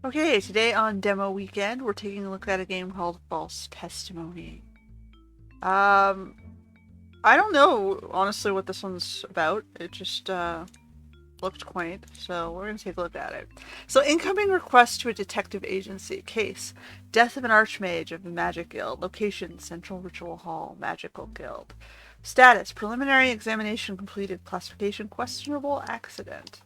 Okay, today on demo weekend, we're taking a look at a game called False Testimony. Um, I don't know, honestly, what this one's about. It just, looked quaint, so we're gonna take a look at it. So, incoming request to a detective agency. Case: death of an archmage of the Magic Guild. Location: Central Ritual Hall, Magical Guild. Status: preliminary examination completed. Classification: questionable accident.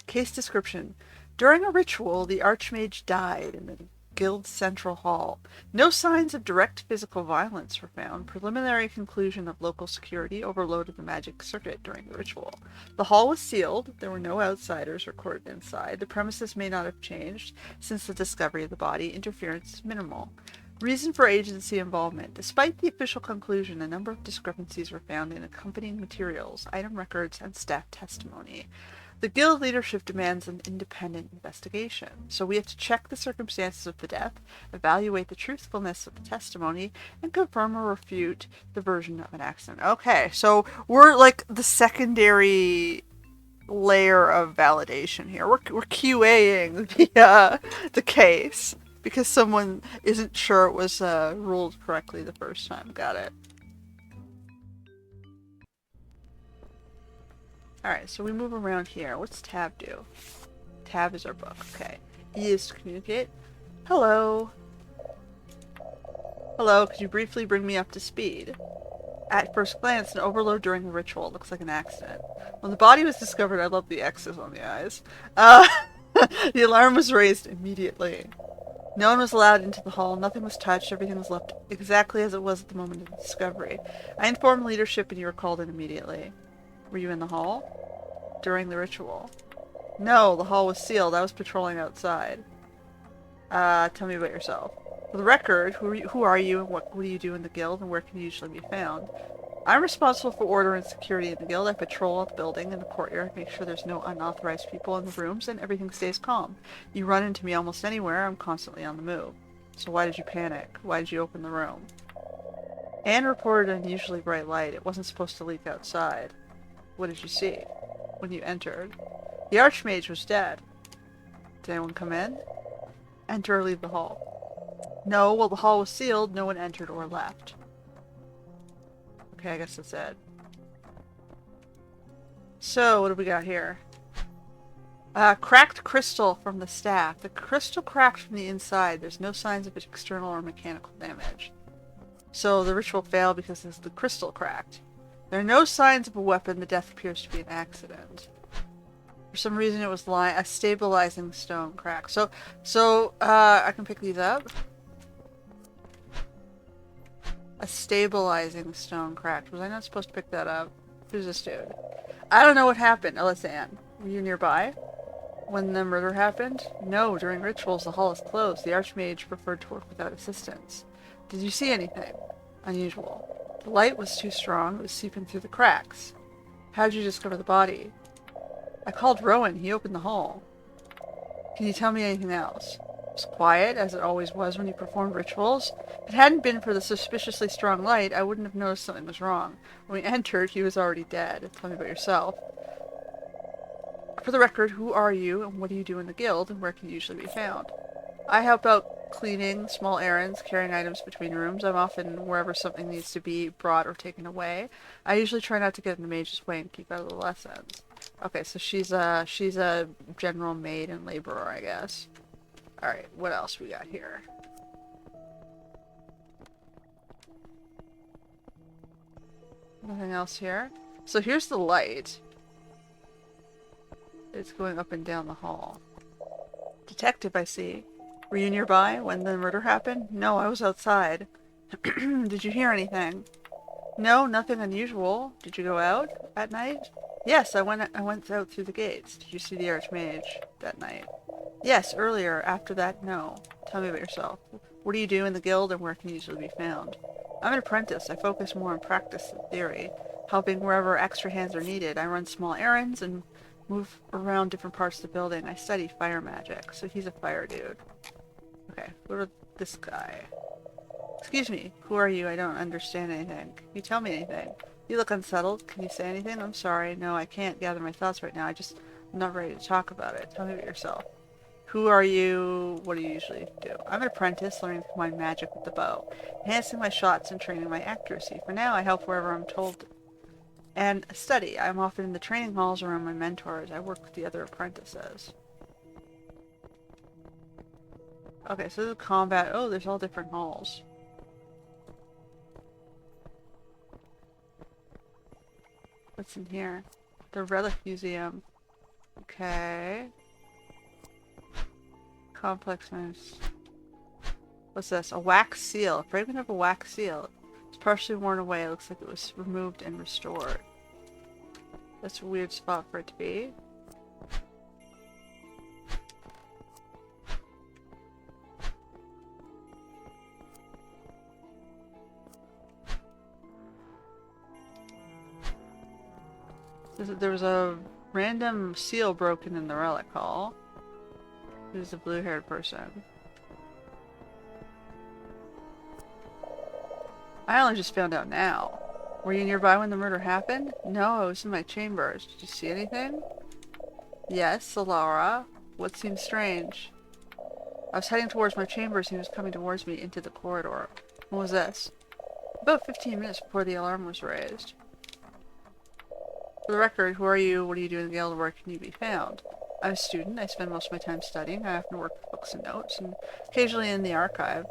Case description: during a ritual, the archmage died in the guild's central hall. No signs of direct physical violence were found. Preliminary conclusion of local security overloaded the magic circuit during the ritual. The hall was sealed. There were no outsiders recorded inside. The premises may not have changed since the discovery of the body. Interference is minimal. Reason for agency involvement. Despite the official conclusion, a number of discrepancies were found in accompanying materials, item records, and staff testimony. The guild leadership demands an independent investigation, so we have to check the circumstances of the death, evaluate the truthfulness of the testimony, and confirm or refute the version of an accident. Okay, so we're like the secondary layer of validation here. We're QAing the case because someone isn't sure it was ruled correctly the first time. Got it. Alright, so we move around here. What's tab do? Tab is our book. Okay. E is to communicate. Hello. Hello, could you briefly bring me up to speed? At first glance, an overload during the ritual looks like an accident. When the body was discovered, I love the X's on the eyes. Uh, the alarm was raised immediately. No one was allowed into the hall, nothing was touched, everything was left exactly as it was at the moment of the discovery. I informed leadership and you were called in immediately. Were you in the hall? During the ritual? No, the hall was sealed. I was patrolling outside. Tell me about yourself. For the record, who are you and what do you do in the guild and where can you usually be found? I'm responsible for order and security in the guild. I patrol the building and the courtyard, make sure there's no unauthorized people in the rooms, and everything stays calm. You run into me almost anywhere. I'm constantly on the move. So why did you panic? Why did you open the room? Anne reported an unusually bright light. It wasn't supposed to leak outside. What did you see when you entered? The archmage was dead. Did anyone come in? Enter or leave the hall? No, while the hall was sealed, no one entered or left. Okay, I guess that's it. So, what do we got here? Cracked crystal from the staff. The crystal cracked from the inside. There's no signs of external or mechanical damage. So the ritual failed because the crystal cracked. There are no signs of a weapon. The death appears to be an accident. For some reason, it was a stabilizing stone crack. So I can pick these up. A stabilizing stone cracked. Was I not supposed to pick that up? Who's this dude? I don't know what happened. Oh, that's Anne. Were you nearby when the murder happened? No, during rituals, the hall is closed. The archmage preferred to work without assistance. Did you see anything unusual? The light was too strong. It was seeping through the cracks. How did you discover the body? I called Rowan. He opened the hall. Can you tell me anything else? It was quiet, as it always was when you performed rituals. If it hadn't been for the suspiciously strong light, I wouldn't have noticed something was wrong. When we entered, he was already dead. Tell me about yourself. For the record, who are you, and what do you do in the guild, and where can you usually be found? I help out cleaning, small errands, carrying items between rooms. I'm often wherever something needs to be brought or taken away. I usually try not to get in the mage's way and keep out of the lessons. Okay, so she's a general maid and laborer, I guess. Alright, what else we got here? Nothing else here? So here's the light. It's going up and down the hall. Detective, I see. Were you nearby when the murder happened? No, I was outside. Did you hear anything? No, nothing unusual. Did you go out at night? Yes, I went out through the gates. Did you see the archmage that night? Yes, earlier. After that, no. Tell me about yourself. What do you do in the guild and where can you usually be found? I'm an apprentice. I focus more on practice than theory, helping wherever extra hands are needed. I run small errands and move around different parts of the building. I study fire magic, so he's a fire dude. Okay, what about this guy? Excuse me, who are you? I don't understand anything. Can you tell me anything? You look unsettled. Can you say anything? I'm sorry. No, I can't gather my thoughts right now. I'm not ready to talk about it. Tell me about yourself. Who are you? What do you usually do? I'm an apprentice learning to combine magic with the bow, enhancing my shots and training my accuracy. For now, I help wherever I'm told and study. I'm often in the training halls around my mentors. I work with the other apprentices. Okay, so this is combat. Oh, there's all different halls. What's in here? The Relic Museum. Okay. Complex nice. What's this? A wax seal. A fragment of a wax seal. It's partially worn away. It looks like it was removed and restored. That's a weird spot for it to be. There was a random seal broken in the relic hall. Who's the blue-haired person? I only just found out now. Were you nearby when the murder happened? No, I was in my chambers. Did you see anything? Yes, Alara. What seemed strange? I was heading towards my chambers and he was coming towards me into the corridor. When was this? About 15 minutes before the alarm was raised. For the record, who are you? What do you do in the guild? Where can you be found? I'm a student. I spend most of my time studying. I often work with books and notes, and occasionally in the archive.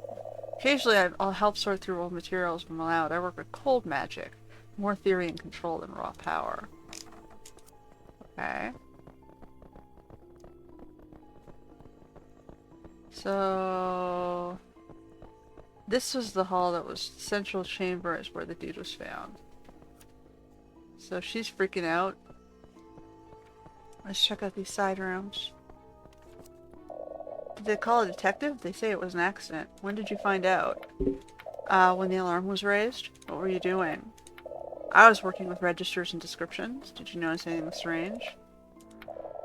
Occasionally I'll help sort through old materials when allowed. I work with cold magic. More theory and control than raw power. Okay. So... this was the hall that was central chambers where the dude was found. So she's freaking out. Let's check out these side rooms. Did they call a detective? They say it was an accident. When did you find out? When the alarm was raised? What were you doing? I was working with registers and descriptions. Did you notice anything strange?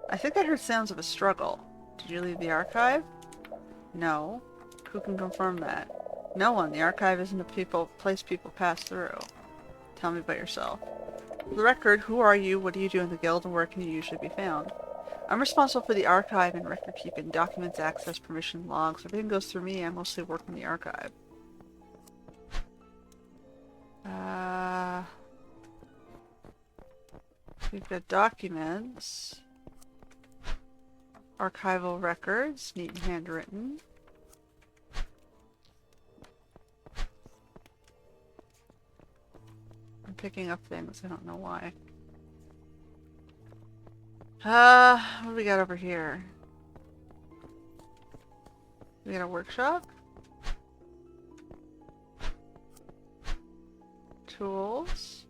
I think I heard sounds of a struggle. Did you leave the archive? No. Who can confirm that? No one. The archive isn't a place people pass through. Tell me about yourself. For the record, who are you? What do you do in the guild? And where can you usually be found? I'm responsible for the archive and record keeping, documents, access, permission, logs. Everything goes through me. I mostly work in the archive. We've got documents. Archival records, neat and handwritten. I'm picking up things, I don't know why. What do we got over here? We got a workshop? Tools.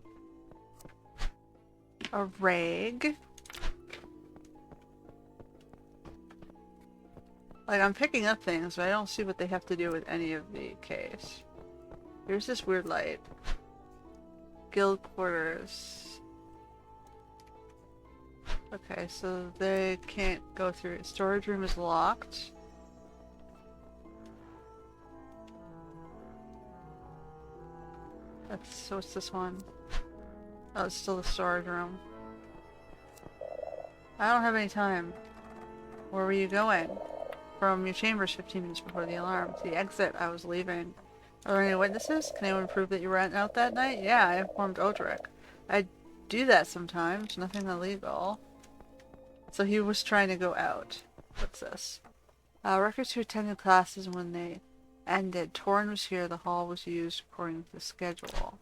A rag. Like, I'm picking up things, but I don't see what they have to do with any of the case. Here's this weird light. Guild quarters. Okay, so they can't go through it. Storage room is locked. So what's this one? Oh, it's still the storage room. I don't have any time. Where were you going? From your chambers 15 minutes before the alarm. To the exit, I was leaving. Are there any witnesses? Can anyone prove that you were out that night? Yeah, I informed Odric. I do that sometimes. Nothing illegal. So he was trying to go out. What's this? Records who attended classes when they ended. Torrin was here. The hall was used according to the schedule.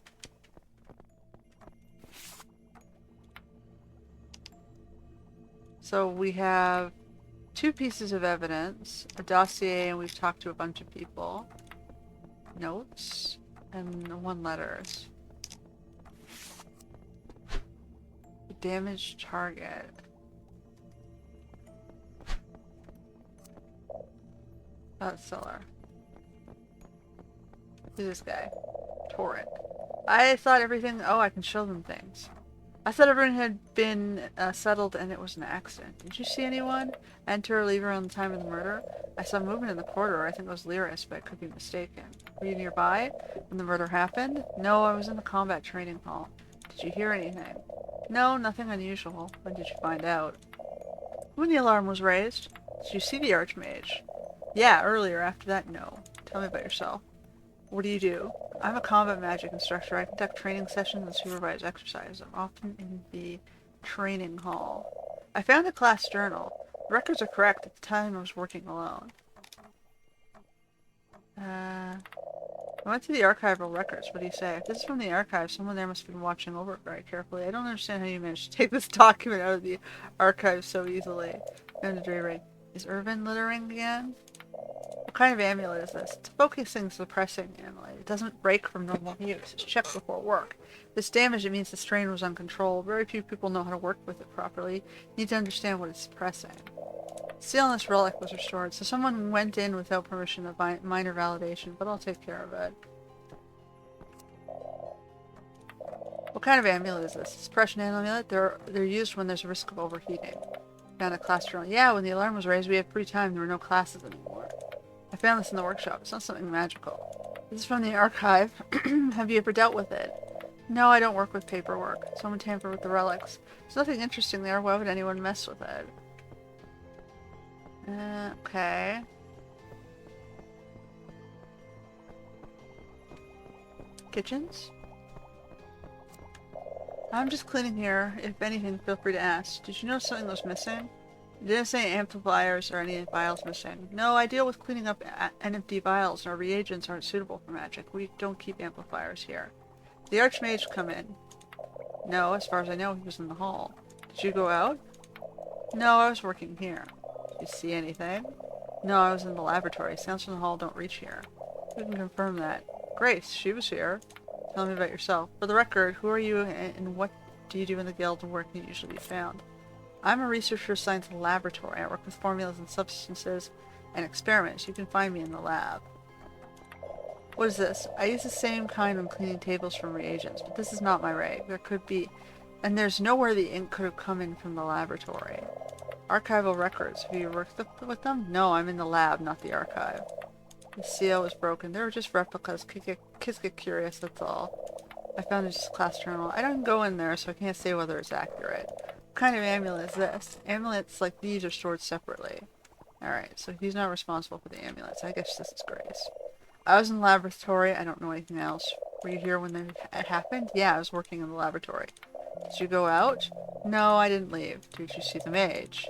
So we have 2 pieces of evidence, a dossier, and we've talked to a bunch of people. Notes, and 1 letters. Damaged target. Seller. Who's this guy? Torrent. I thought everything... oh, I can show them things. I thought everyone had been settled and it was an accident. Did you see anyone enter or leave around the time of the murder? I saw movement in the corridor. I think it was Lyris, but I could be mistaken. Were you nearby when the murder happened? No, I was in the combat training hall. Did you hear anything? No, nothing unusual. When did you find out? When the alarm was raised? Did you see the archmage? Yeah, earlier. After that, no. Tell me about yourself. What do you do? I'm a combat magic instructor. I conduct training sessions and supervise exercise. I'm often in the training hall. I found a class journal. The records are correct. At the time, I was working alone. I went through the archival records. What do you say? If this is from the archive, someone there must have been watching over it very carefully. I don't understand how you managed to take this document out of the archive so easily. Is Irvin littering again? What kind of amulet is this? It's a focusing suppressing amulet. It doesn't break from normal use. It's checked before work. If it's damaged, it means the strain was uncontrolled. Very few people know how to work with it properly. You need to understand what it's suppressing. Seal on this relic was restored, so someone went in without permission of minor validation, but I'll take care of it. What kind of amulet is this? Suppression amulet? They're used when there's a risk of overheating. Found a class journal. Yeah, when the alarm was raised, we had free time. There were no classes anymore. I found this in the workshop. It's not something magical. This is from the archive. Have you ever dealt with it? No, I don't work with paperwork. Someone tampered with the relics. There's nothing interesting there. Why would anyone mess with it? Okay. Kitchens? I'm just cleaning here. If anything, feel free to ask. Did you notice something was missing? It didn't say amplifiers or any vials missing. No, I deal with cleaning up empty vials. Our reagents aren't suitable for magic. We don't keep amplifiers here. Did the archmage come in? No, as far as I know, he was in the hall. Did you go out? No, I was working here. Did you see anything? No, I was in the laboratory. Sounds from the hall don't reach here. We can confirm that. Grace, she was here. Tell me about yourself. For the record, who are you and what do you do in the guild and where can you usually be found? I'm a researcher assigned to the laboratory. I work with formulas and substances and experiments. You can find me in the lab. What is this? I use the same kind when cleaning tables from reagents, but this is not my rig. There could be... And there's nowhere the ink could have come in from the laboratory. Archival records. Have you worked with them? No, I'm in the lab, not the archive. The CO is broken. They were just replicas. Kids get curious, that's all. I found this class journal. I don't go in there, so I can't say whether it's accurate. What kind of amulet is this? Amulets like these are stored separately. Alright, so he's not responsible for the amulets. I guess this is Grace. I was in the laboratory. I don't know anything else. Were you here when it happened? Yeah, I was working in the laboratory. Did you go out? No, I didn't leave. Did you see the mage?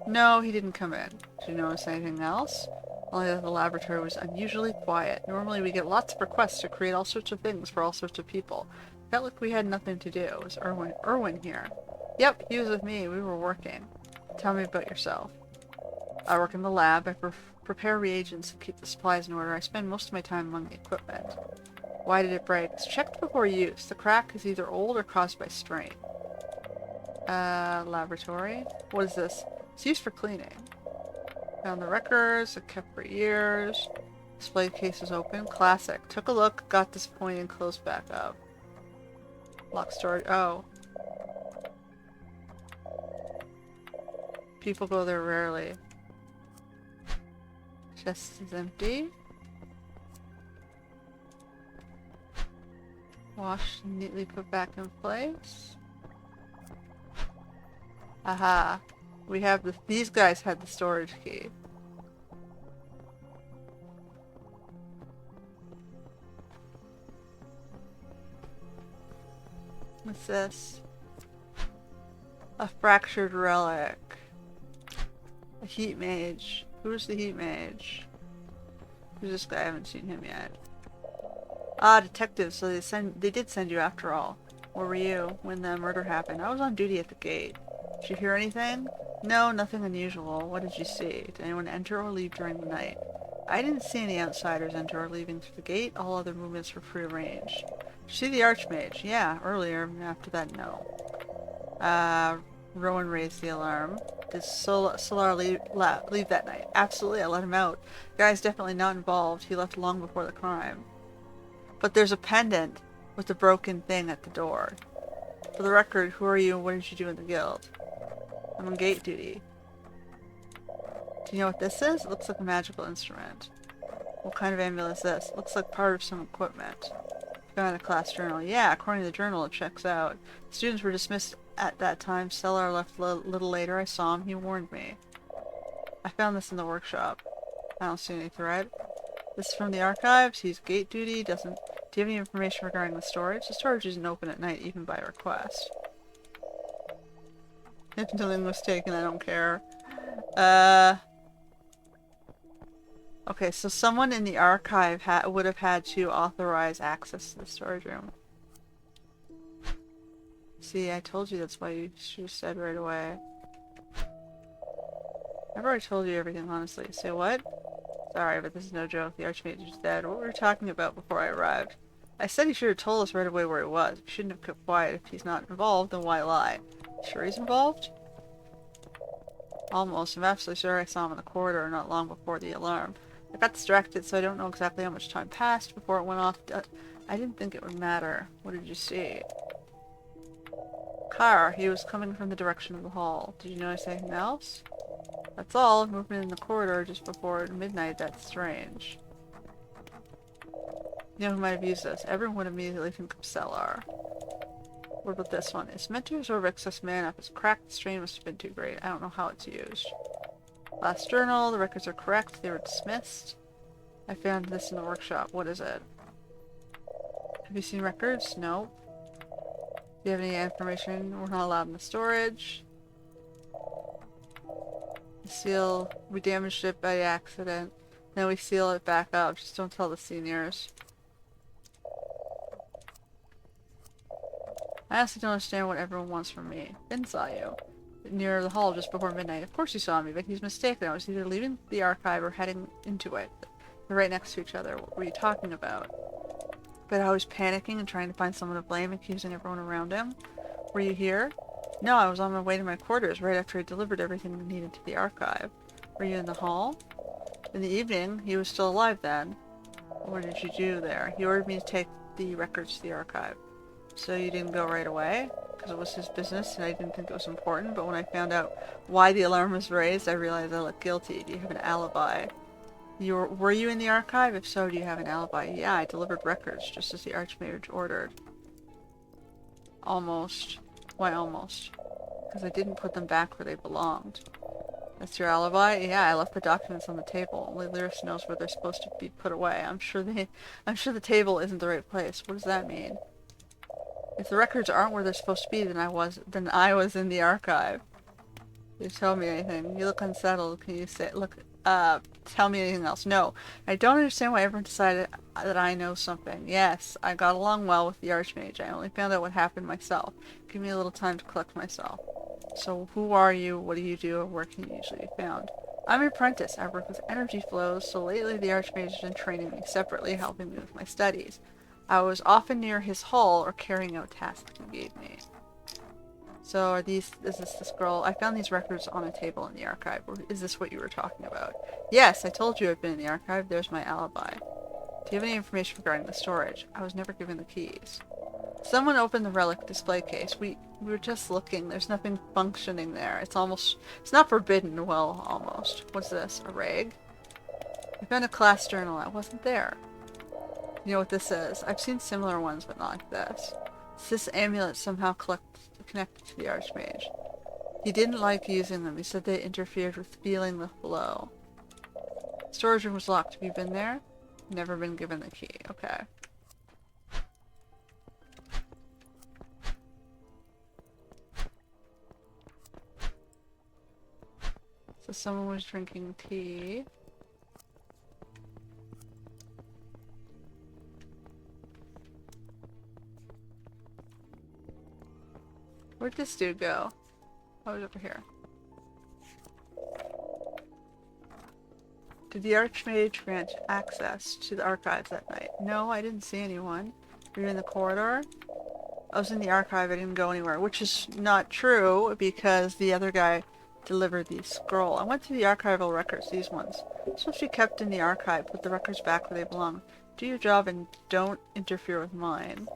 No, he didn't come in. Did you notice anything else? Only that the laboratory was unusually quiet. Normally we get lots of requests to create all sorts of things for all sorts of people. Felt like we had nothing to do. Was Irwin here? Yep, he was with me. We were working. Tell me about yourself. I work in the lab. I prepare reagents and keep the supplies in order. I spend most of my time among the equipment. Why did it break? It's checked before use. The crack is either old or caused by strain. Laboratory. What is this? It's used for cleaning. Found the records, it kept for years. Display case is open. Classic. Took a look, got disappointed, and closed back up. Lock storage. Oh. People go there rarely. Chest is empty. Washed and neatly put back in place. Aha. We have these guys had the storage key. What's this? A fractured relic. A heat mage. Who's the heat mage? Who's this guy? I haven't seen him yet. Ah, detectives. So they did send you after all. Where were you when the murder happened? I was on duty at the gate. Did you hear anything? No, nothing unusual. What did you see? Did anyone enter or leave during the night? I didn't see any outsiders enter or leaving through the gate. All other movements were prearranged. Did you see the archmage? Yeah, earlier. After that, no. Rowan raised the alarm. Did Solar leave that night? Absolutely, I let him out. The guy's definitely not involved. He left long before the crime. But there's a pendant with a broken thing at the door. For the record, who are you and what did you do in the guild? I'm on gate duty. Do you know what this is? It looks like a magical instrument. What kind of amulet is this? It looks like part of some equipment. Found a class journal. Yeah, according to the journal, it checks out. Students were dismissed at that time. Stellar left a little later. I saw him. He warned me. I found this in the workshop. I don't see any thread. This is from the archives. He's gate duty. Doesn't. Do you have any information regarding the storage? The storage isn't open at night, even by request. If nothing was taken, I don't care. Okay, so someone in the archive would have had to authorize access to the storage room. See, I told you that's why you should have said right away. I've already told you everything, honestly. Say what? Sorry, but this is no joke. The archmage is dead. What were we talking about before I arrived? I said he should have told us right away where he was. He shouldn't have kept quiet. If he's not involved, then why lie? Sure he's involved? Almost. I'm absolutely sure I saw him in the corridor not long before the alarm. I got distracted, so I don't know exactly how much time passed before it went off. I didn't think it would matter. What did you see? Car. He was coming from the direction of the hall. Did you notice anything else? That's all. Movement in the corridor just before midnight. That's strange. You know who might have used this? Everyone would immediately think of Cellar. What about this one? It's meant to absorb excess mana. If it's cracked, the strain must have been too great. I don't know how it's used. Last journal. The records are correct. They were dismissed. I found this in the workshop. What is it? Have you seen records? No. Do you have any information? We're not allowed in the storage. The seal. We damaged it by accident. Then we seal it back up. Just don't tell the seniors. I honestly don't understand what everyone wants from me. Ben saw you near the hall just before midnight. Of course he saw me, but he's mistaken. I was either leaving the archive or heading into it. They're right next to each other. What were you talking about? But I was panicking and trying to find someone to blame, accusing everyone around him. Were you here? No, I was on my way to my quarters right after I delivered everything needed to the archive. Were you in the hall? In the evening. He was still alive then. What did you do there? He ordered me to take the records to the archive. So you didn't go right away? Because it was his business and I didn't think it was important, but when I found out why the alarm was raised, I realized I looked guilty. Do you have an alibi? Were you in the archive? If so, do you have an alibi? Yeah, I delivered records, just as the archmage ordered. Almost. Why almost? Because I didn't put them back where they belonged. That's your alibi? Yeah, I left the documents on the table. Only Lyris knows where they're supposed to be put away. I'm sure the table isn't the right place. What does that mean? If the records aren't where they're supposed to be, then I was in the archive. You tell me anything. You look unsettled. Can you tell me anything else? No. I don't understand why everyone decided that I know something. Yes, I got along well with the archmage. I only found out what happened myself. Give me a little time to collect myself. So, who are you? What do you do? Where can you usually be found? I'm an apprentice. I work with energy flows, so lately the archmage has been training me separately, helping me with my studies. I was often near his hall or carrying out tasks he gave me. So is this girl? I found these records on a table in the archive. Is this what you were talking about? Yes, I told you I've been in the archive. There's my alibi. Do you have any information regarding the storage? I was never given the keys. Someone opened the relic display case. We were just looking. There's nothing functioning there. It's not forbidden. Well, almost. What's this? A rag? I found a class journal. I wasn't there. You know what this is? I've seen similar ones, but not like this. This amulet somehow connected to the archmage. He didn't like using them. He said they interfered with feeling the flow. Storage room was locked. Have you been there? Never been given the key. Okay. So someone was drinking tea. Where'd this dude go? Oh, he's over here. Did the archmage grant access to the archives that night? No, I didn't see anyone. Were you in the corridor? I was in the archive. I didn't go anywhere, which is not true because the other guy delivered the scroll. I went to the archival records, these ones. Supposed to be kept in the archive. Put the records back where they belong. Do your job and don't interfere with mine.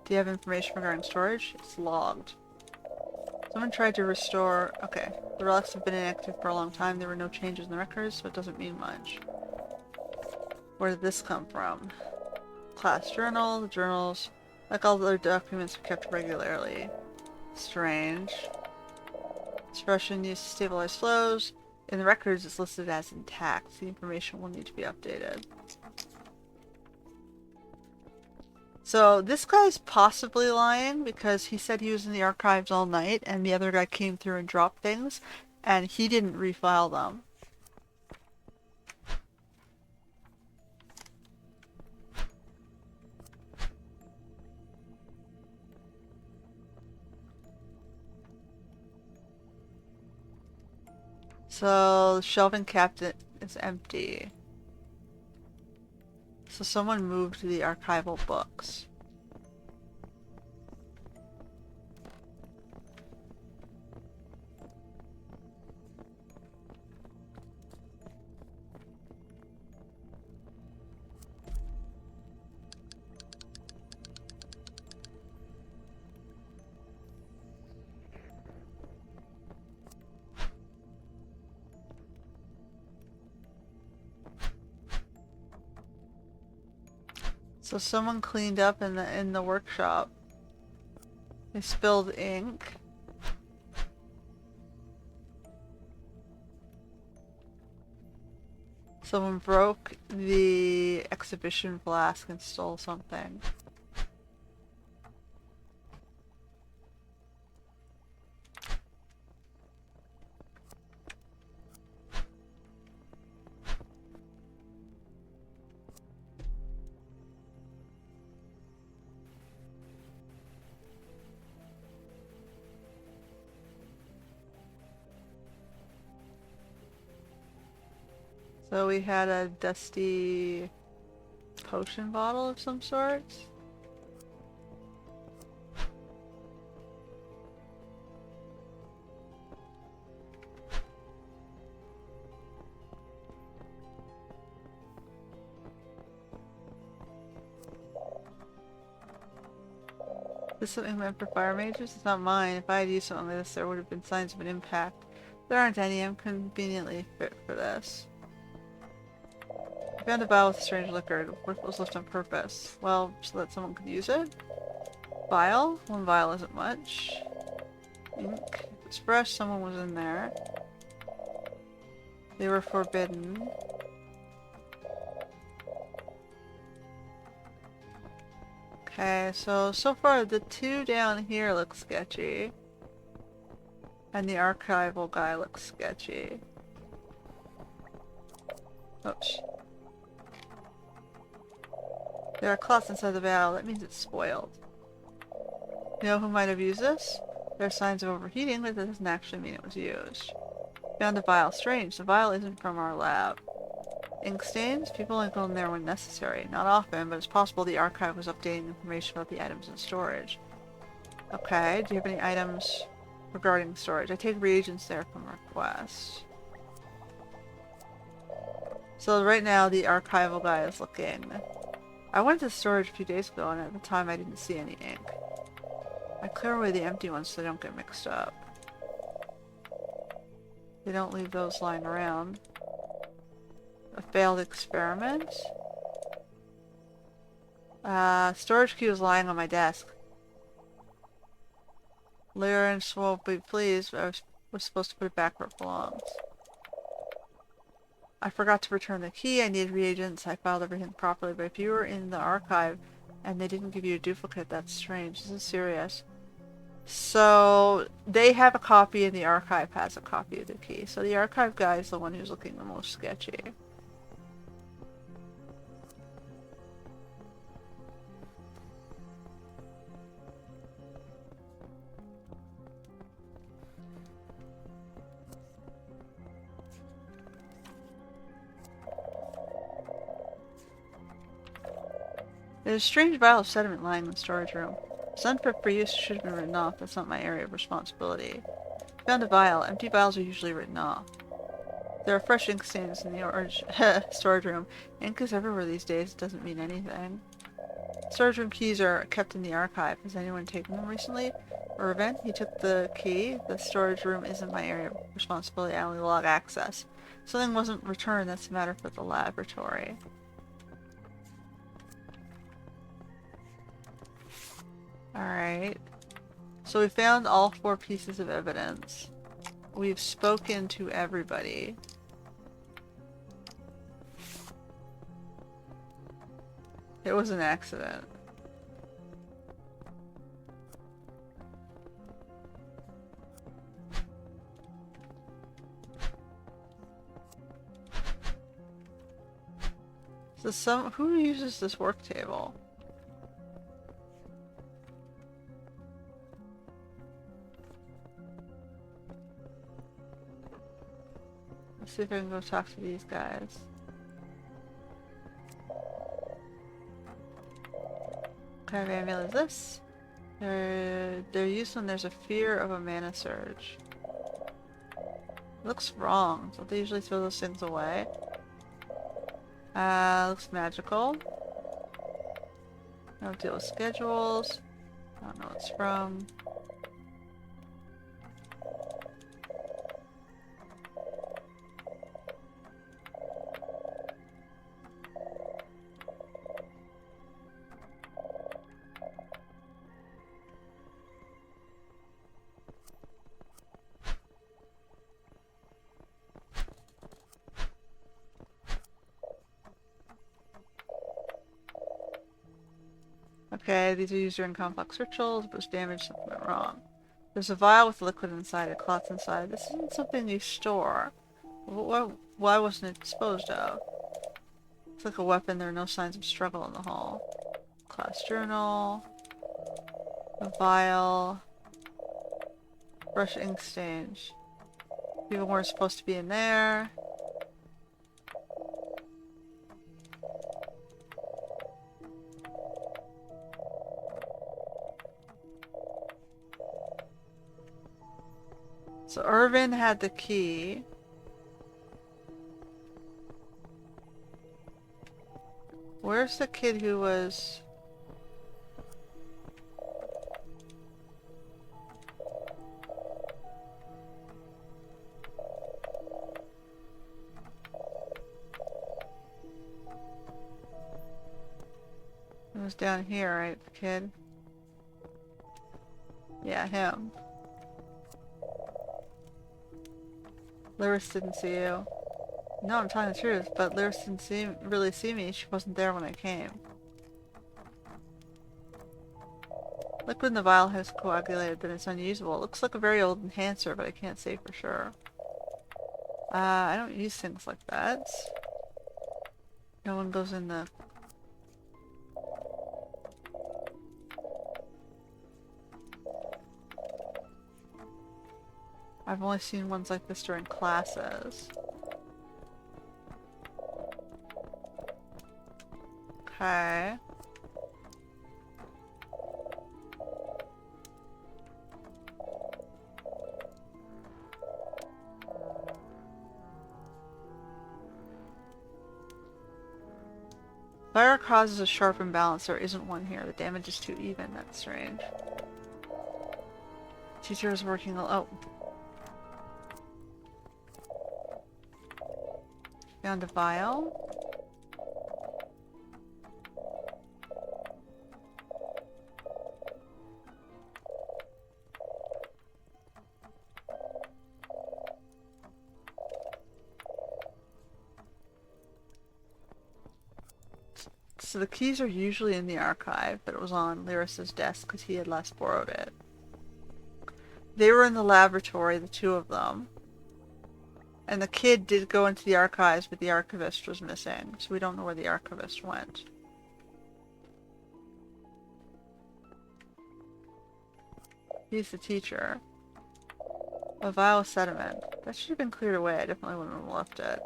Do you have information regarding storage? It's logged. Someone tried to restore... Okay. The relics have been inactive for a long time. There were no changes in the records, so it doesn't mean much. Where did this come from? Class journal. The journals, like all the other documents, are kept regularly. Strange. Expression used to stabilize flows. In the records, it's listed as intact. The information will need to be updated. So this guy's possibly lying because he said he was in the archives all night and the other guy came through and dropped things and he didn't refile them. So the shelving cabinet is empty. So someone moved the archival books. So someone cleaned up in the workshop. They spilled ink. Someone broke the exhibition flask and stole something. So we had a dusty potion bottle of some sort. This is something meant for fire mages? It's not mine. If I had used something like this, there would have been signs of an impact. There aren't any. I'm conveniently fit for this. I found a vial with strange liquor. It was left on purpose. Well, so that someone could use it? Vial? One vial isn't much. Ink. If it's fresh, someone was in there. They were forbidden. Okay, so far the two down here look sketchy. And the archival guy looks sketchy. Oops. There are clots inside the vial. That means it's spoiled. You know who might have used this? There are signs of overheating, but that doesn't actually mean it was used. Found a vial. Strange. The vial isn't from our lab. Ink stains? People only go in there when necessary. Not often, but it's possible the archive was updating information about the items in storage. Okay, do you have any items regarding storage? I take reagents there from request. So right now the archival guy is looking. I went to storage a few days ago and at the time I didn't see any ink. I clear away the empty ones so they don't get mixed up. They don't leave those lying around. A failed experiment? Storage key was lying on my desk. Lyrange won't be pleased, but I was supposed to put it back where it belongs. I forgot to return the key. I needed reagents. I filed everything properly, but if you were in the archive and they didn't give you a duplicate, that's strange. This is serious. So they have a copy and the archive has a copy of the key. So the archive guy is the one who's looking the most sketchy. There's a strange vial of sediment lying in the storage room. It's unfit for use, should have been written off. That's not my area of responsibility. Found a vial. Empty vials are usually written off. There are fresh ink stains in the orange storage room. Ink is everywhere these days. It doesn't mean anything. Storage room keys are kept in the archive. Has anyone taken them recently? Irvin, he took the key. The storage room isn't my area of responsibility. I only log access. Something wasn't returned. That's a matter for the laboratory. Alright. So we found all 4 pieces of evidence. we've spoken to everybody. It was an accident. So who uses this work table? Let's see if I can go talk to these guys. What kind of amulet is this? They're used when there's a fear of a mana surge. Looks wrong. Don't they usually throw those things away? Looks magical. I don't deal with schedules. I don't know what it's from. Okay, these are used during complex rituals, boost damage, something went wrong. There's a vial with liquid inside it, clots inside. This isn't something you store. Why wasn't it disposed of? It's like a weapon, there are no signs of struggle in the hall. Class journal. A vial. Brush ink stains. People weren't supposed to be in there. So Irvin had the key. Where's the kid who was... It was down here, right, the kid? Yeah, him. Lyris didn't see you. No, I'm telling the truth, but Lyris didn't really see me. She wasn't there when I came. Liquid in the vial has coagulated, but it's unusable. It looks like a very old enhancer, but I can't say for sure. I don't use things like that. No one goes in the... I've only seen ones like this during classes. Okay. Fire causes a sharp imbalance. There isn't one here. The damage is too even. That's strange. Teacher is working... Oh. Found a vial. So the keys are usually in the archive, but it was on Lyris's desk because he had last borrowed it. They were in the laboratory, the two of them. And the kid did go into the archives, but the archivist was missing, so we don't know where the archivist went. He's the teacher. A vial of sediment. That should have been cleared away. I definitely wouldn't have left it.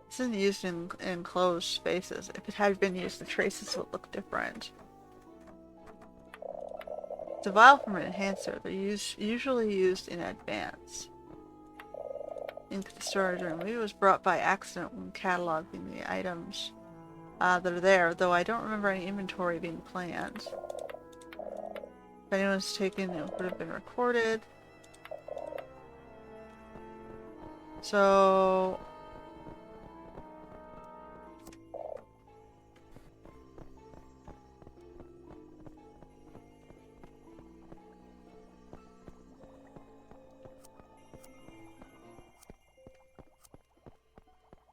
This isn't used in enclosed spaces. If it had been used, the traces would look different. It's a vial from an enhancer. They're usually used in advance. Into the storage room. Maybe it was brought by accident when cataloging the items that are there, though I don't remember any inventory being planned. If anyone's taken, it would have been recorded. So...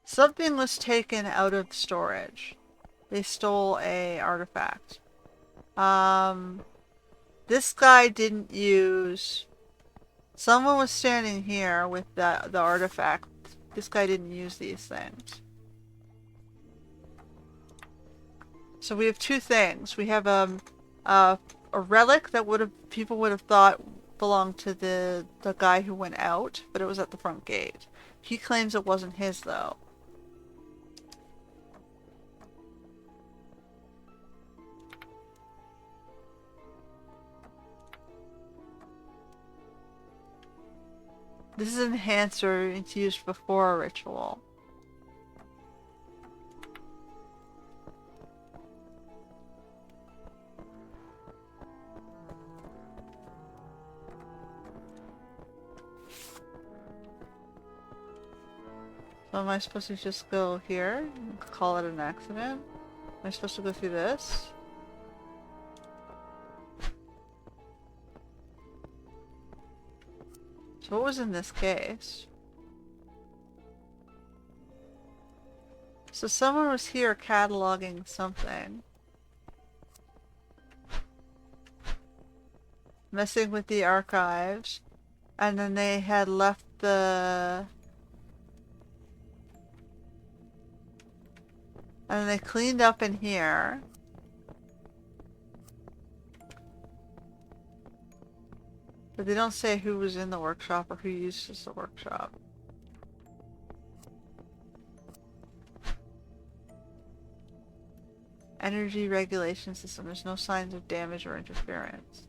Something was taken out of storage. They stole a artifact. This guy didn't use... Someone was standing here with the artifact. This guy didn't use these things. So we have two things. We have a relic that people would have thought belonged to the guy who went out, but it was at the front gate. He claims it wasn't his though. This is an enhancer. It's used before a ritual. So am I supposed to just go here and call it an accident? Am I supposed to go through this? So what was in this case? So someone was here cataloging something. Messing with the archives. And then they had left the... And then they cleaned up in here. But they don't say who was in the workshop or who uses the workshop. Energy regulation system. There's no signs of damage or interference.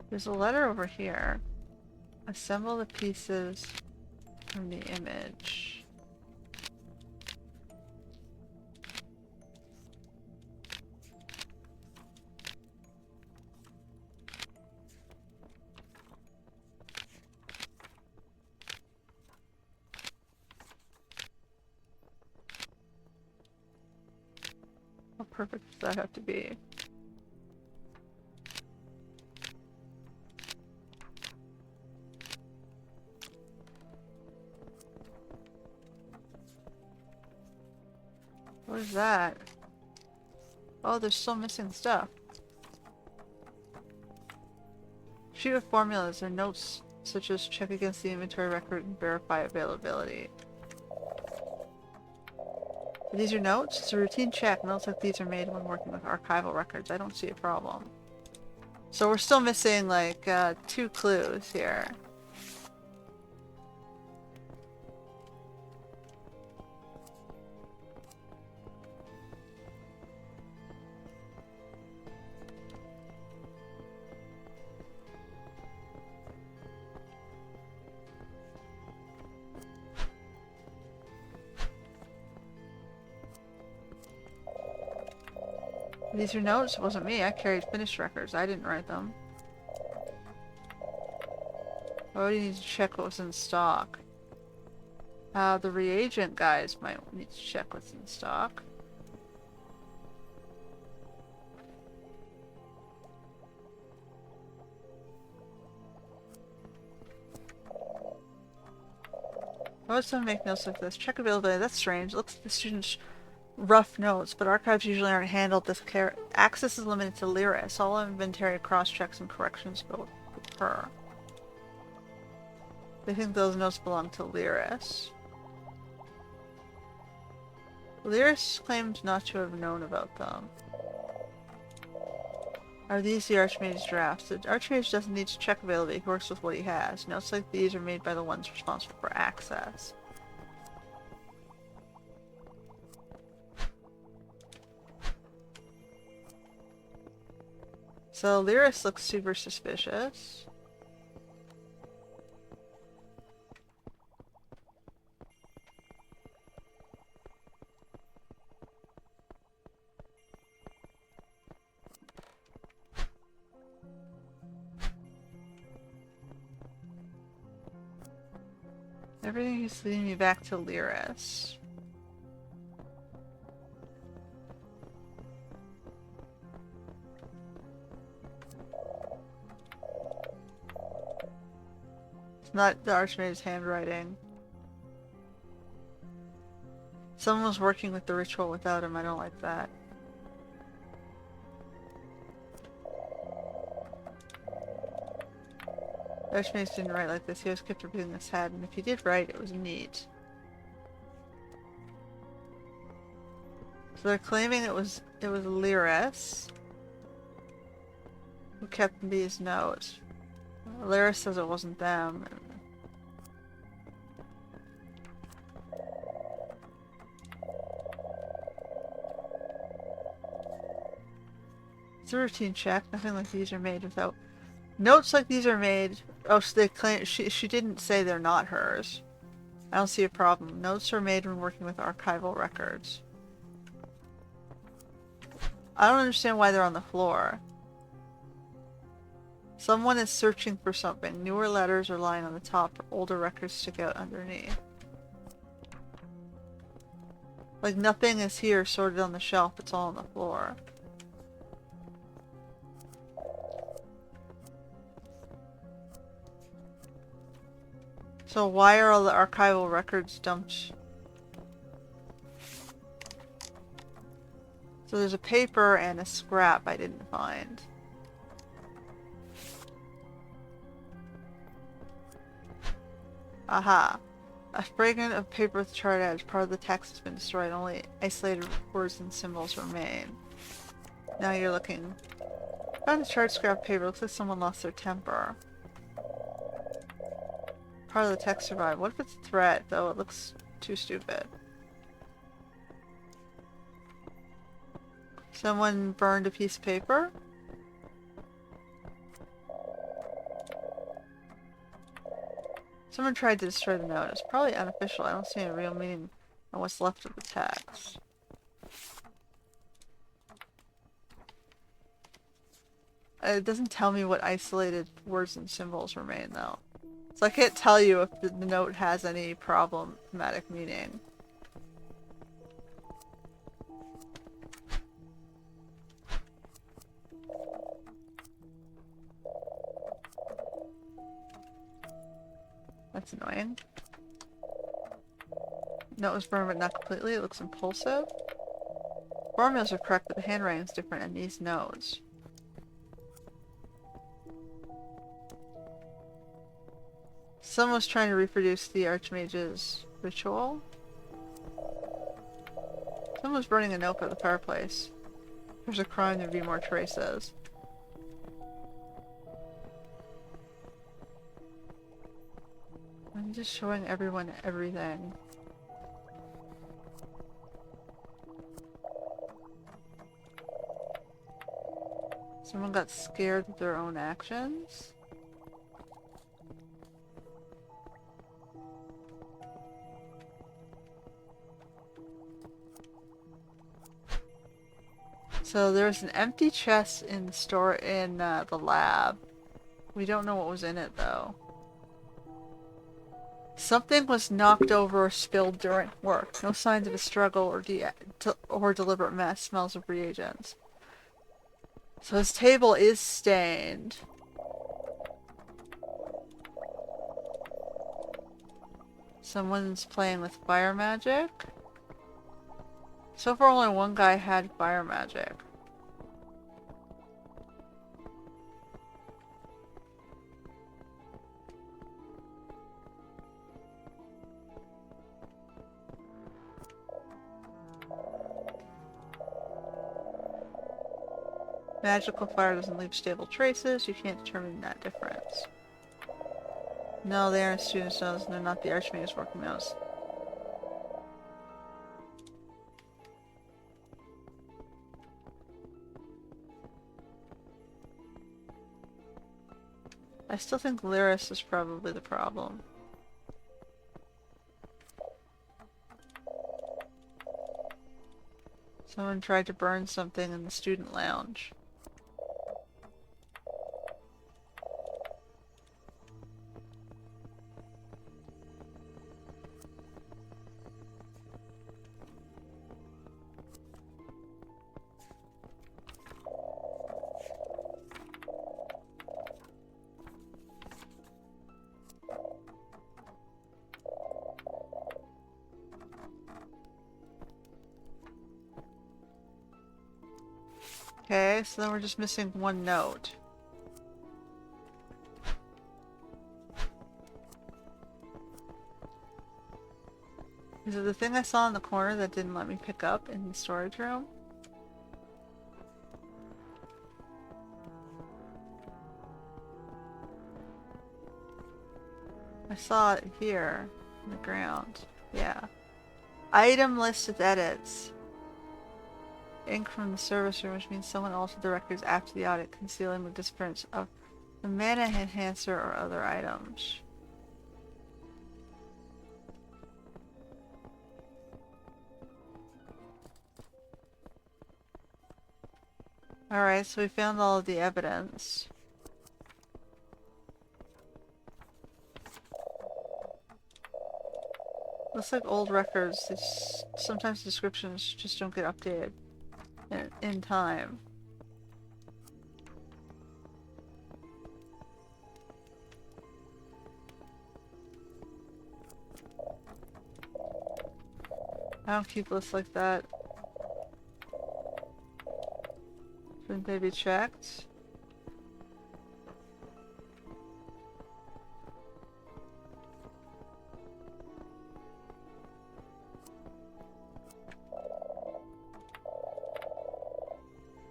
There's a letter over here. Assemble the pieces from the image. How perfect does that have to be? What is that? Oh, there's still missing stuff. Sheet with formulas or notes such as check against the inventory record and verify availability. Are these your notes? It's a routine check. Notes like these are made when working with archival records. I don't see a problem. So we're still missing like 2 clues here. These are notes? It wasn't me. I carried finished records. I didn't write them. Oh, you need to check what was in stock. The reagent guys might need to check what's in stock. I was going to make notes like this. Check availability. That's strange. It looks like the student's rough notes, but archives usually aren't handled this care. Access is limited to Lyris. All inventory cross-checks and corrections go with her. They think those notes belong to Lyris. Lyris claimed not to have known about them. Are these the archmage's drafts? The archmage doesn't need to check availability. He works with what he has. Notes like these are made by the ones responsible for access. So Lyris looks super suspicious. Everything is leading me back to Lyris. It's not the Archmage's handwriting. Someone was working with the ritual without him. I don't like that. The Archmage didn't write like this. He always kept repeating this had, and if he did write, it was neat. So they're claiming it was Lyris who kept these notes. Lyris says it wasn't them. It's a routine check. Nothing like these are made without... Notes like these are made... Oh, so they claim... She didn't say they're not hers. I don't see a problem. Notes are made when working with archival records. I don't understand why they're on the floor. Someone is searching for something. Newer letters are lying on the top. Older records stick out underneath. Like nothing is here sorted on the shelf. It's all on the floor. So why are all the archival records dumped? So there's a paper and a scrap I didn't find. Aha. A fragment of paper with charred edge. Part of the text has been destroyed. Only isolated words and symbols remain. Now you're looking. Found a charred scrap paper. Looks like someone lost their temper. Part of the text survived. What if it's a threat, though? It looks too stupid. Someone burned a piece of paper? Someone tried to destroy the note. It's probably unofficial. I don't see any real meaning on what's left of the text. It doesn't tell me what isolated words and symbols remain, though. So I can't tell you if the note has any problematic meaning. That's annoying. Note was burned but not completely. It looks impulsive. Formulas are correct, but the handwriting is different in these notes. Someone was trying to reproduce the Archmage's ritual. Someone was burning a note by the fireplace. If there's a crime, there'd be more traces. I'm just showing everyone everything. Someone got scared with their own actions. So there's an empty chest in the store in the lab. We don't know what was in it though. Something was knocked over or spilled during work. No signs of a struggle or deliberate mess. Smells of reagents. So his table is stained. Someone's playing with fire magic. So far only one guy had fire magic. Magical fire doesn't leave stable traces. You can't determine that difference. No, they aren't students' notes, and they're not the Archmage's working notes. I still think Lyris is probably the problem. Someone tried to burn something in the student lounge. Okay, so then we're just missing one note. Is it the thing I saw in the corner that didn't let me pick up in the storage room? I saw it here on the ground. Yeah. Item list with edits. Ink from the service room, which means someone altered the records after the audit, concealing the disappearance of the mana enhancer or other items. Alright, so we found all of the evidence. Looks like old records. Sometimes descriptions just don't get updated in time. I don't keep lists like that. Shouldn't they be checked?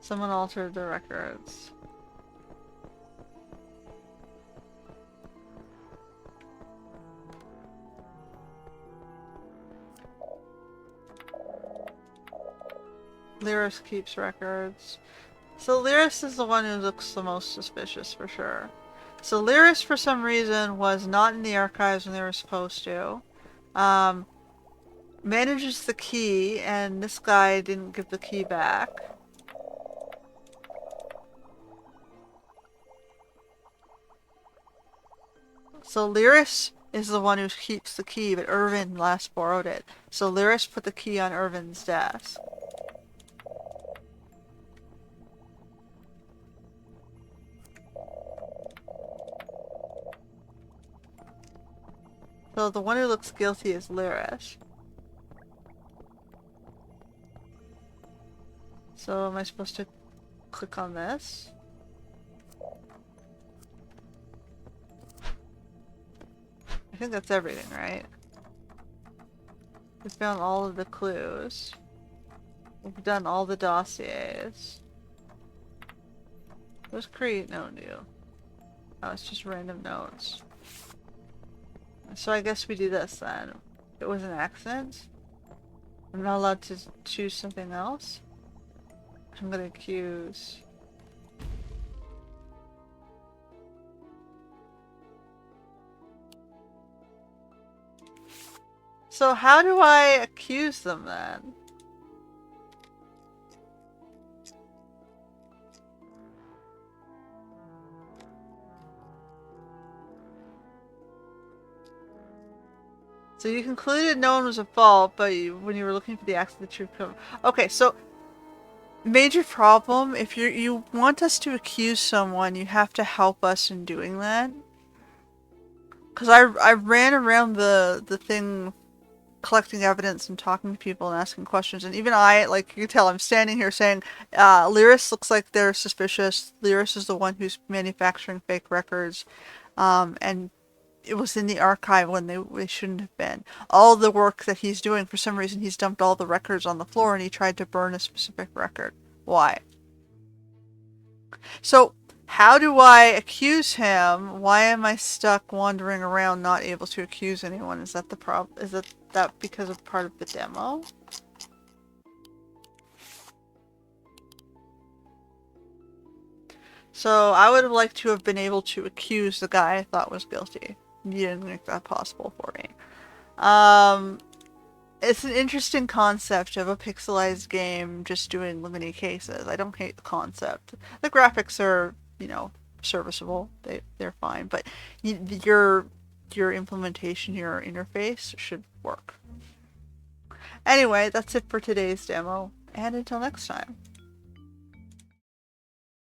Someone altered the records. Lyris keeps records. So Lyris is the one who looks the most suspicious for sure. So Lyris for some reason was not in the archives when they were supposed to. Manages the key, and this guy didn't give the key back. So Lyris is the one who keeps the key, but Irvin last borrowed it. So Lyris put the key on Irvin's desk. So the one who looks guilty is Lyris. So am I supposed to click on this? I think that's everything, right? We found all of the clues. We've done all the dossiers. Let's create note new. Oh, it's just random notes. So I guess we do this then. It was an accident. I'm not allowed to choose something else. I'm gonna accuse. So how do I accuse them then? So you concluded no one was at fault, but when you were looking for the accident, you could... Okay, so major problem. If you want us to accuse someone, you have to help us in doing that. Because I ran around the thing, collecting evidence and talking to people and asking questions, and even like you can tell, I'm standing here saying, Lyris looks like they're suspicious. Lyris is the one who's manufacturing fake records, and it was in the archive when they shouldn't have been. All the work that he's doing, for some reason, he's dumped all the records on the floor and he tried to burn a specific record. Why? So, how do I accuse him? Why am I stuck wandering around not able to accuse anyone? Is that the problem? Is that because of part of the demo? So, I would have liked to have been able to accuse the guy I thought was guilty. You didn't make that possible for me. It's an interesting concept of a pixelized game just doing mini cases. I don't hate the concept. The graphics are, serviceable. They're fine, but your implementation, your interface should work. Anyway, that's it for today's demo, and until next time.